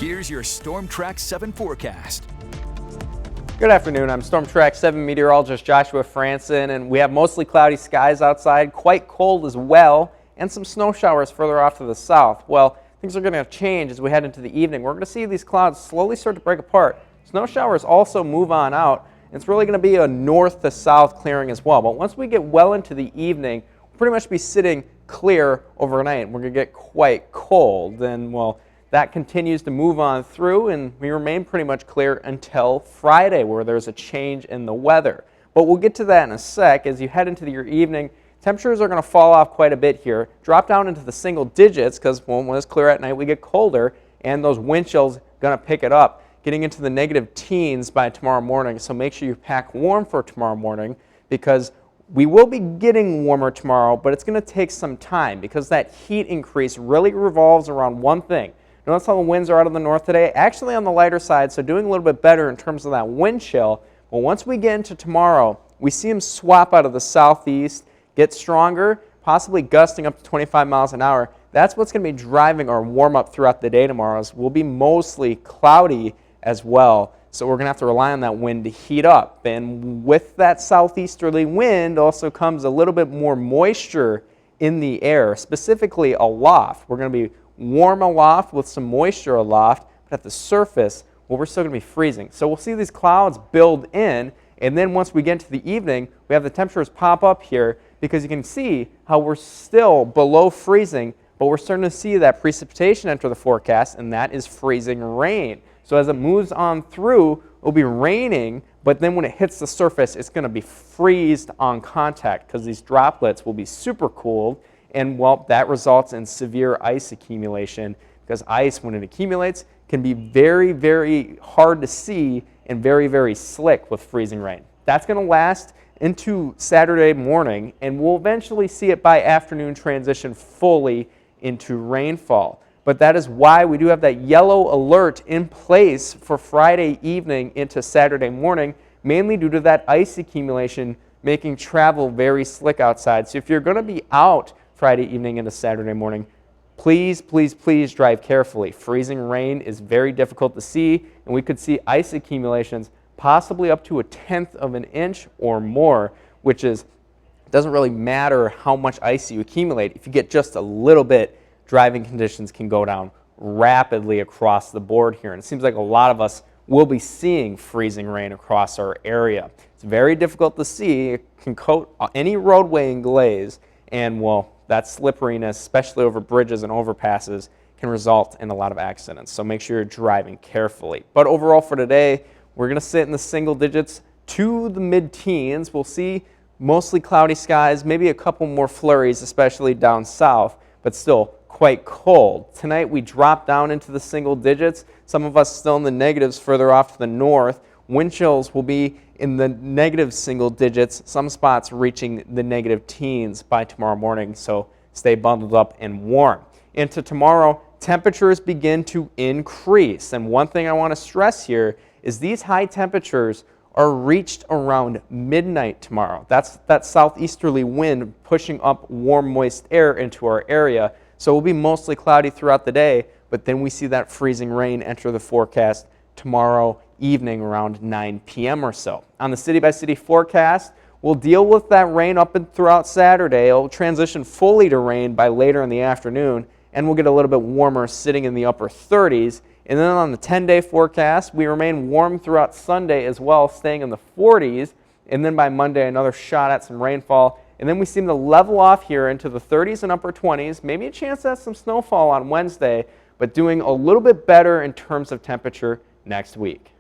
Here's your Storm Track 7 forecast. Good afternoon, I'm Storm Track 7 meteorologist Joshua Franson, and we have mostly cloudy skies outside, quite cold as well, and some snow showers further off to the south. Well, things are going to change as we head into the evening. We're going to see these clouds slowly start to break apart. Snow showers also move on out. It's really going to be a north to south clearing as well. But once we get well into the evening, we'll pretty much be sitting clear overnight. We're going to get quite cold, and well, that continues to move on through, and we remain pretty much clear until Friday, where there's a change in the weather. But we'll get to that in a sec. As you head into your evening, temperatures are going to fall off quite a bit here, drop down into the single digits, because when it's clear at night, we get colder, and those wind chills going to pick it up, getting into the negative teens by tomorrow morning. So make sure you pack warm for tomorrow morning, because we will be getting warmer tomorrow, but it's going to take some time, because that heat increase really revolves around one thing. Notice how the winds are out of the north today, actually on the lighter side, so doing a little bit better in terms of that wind chill. Well, once we get into tomorrow, we see them swap out of the southeast, get stronger, possibly gusting up to 25 miles an hour. That's what's going to be driving our warm-up throughout the day tomorrow. It will be mostly cloudy as well, so we're going to have to rely on that wind to heat up. And with that southeasterly wind also comes a little bit more moisture in the air, specifically aloft. We're going to be warm aloft with some moisture aloft, but at the surface, well, we're still going to be freezing. So we'll see these clouds build in, and then once we get into the evening, we have the temperatures pop up here, because you can see how we're still below freezing, but we're starting to see that precipitation enter the forecast, and that is freezing rain. So as it moves on through, it'll be raining, but then when it hits the surface, it's going to be freezed on contact, because these droplets will be super cooled. And well, that results in severe ice accumulation, because ice, when it accumulates, can be very, very hard to see and very, very slick with freezing rain. That's going to last into Saturday morning, and we'll eventually see it by afternoon transition fully into rainfall. But that is why we do have that yellow alert in place for Friday evening into Saturday morning, mainly due to that ice accumulation making travel very slick outside. So if you're going to be out Friday evening into Saturday morning, please, please, please drive carefully. Freezing rain is very difficult to see, and we could see ice accumulations possibly up to 1/10 of an inch or more, which is, doesn't really matter how much ice you accumulate. If you get just a little bit, driving conditions can go down rapidly across the board here. And it seems like a lot of us will be seeing freezing rain across our area. It's very difficult to see. It can coat any roadway in glaze, and well, that slipperiness, especially over bridges and overpasses, can result in a lot of accidents. So make sure you're driving carefully. But overall for today, we're going to sit in the single digits to the mid-teens. We'll see mostly cloudy skies, maybe a couple more flurries, especially down south, but still quite cold. Tonight we drop down into the single digits. Some of us still in the negatives further off to the north. Wind chills will be in the negative single digits, some spots reaching the negative teens by tomorrow morning, so stay bundled up and warm. Into tomorrow, temperatures begin to increase, and one thing I want to stress here is these high temperatures are reached around midnight tomorrow. That's that southeasterly wind pushing up warm, moist air into our area, so it will be mostly cloudy throughout the day, but then we see that freezing rain enter the forecast tomorrow evening around 9 p.m. or so. On the city-by-city forecast, we'll deal with that rain up and throughout Saturday. It'll transition fully to rain by later in the afternoon, and we'll get a little bit warmer, sitting in the upper 30s. And then on the 10-day forecast, we remain warm throughout Sunday as well, staying in the 40s. And then by Monday, another shot at some rainfall. And then we seem to level off here into the 30s and upper 20s, maybe a chance at some snowfall on Wednesday, but doing a little bit better in terms of temperature next week.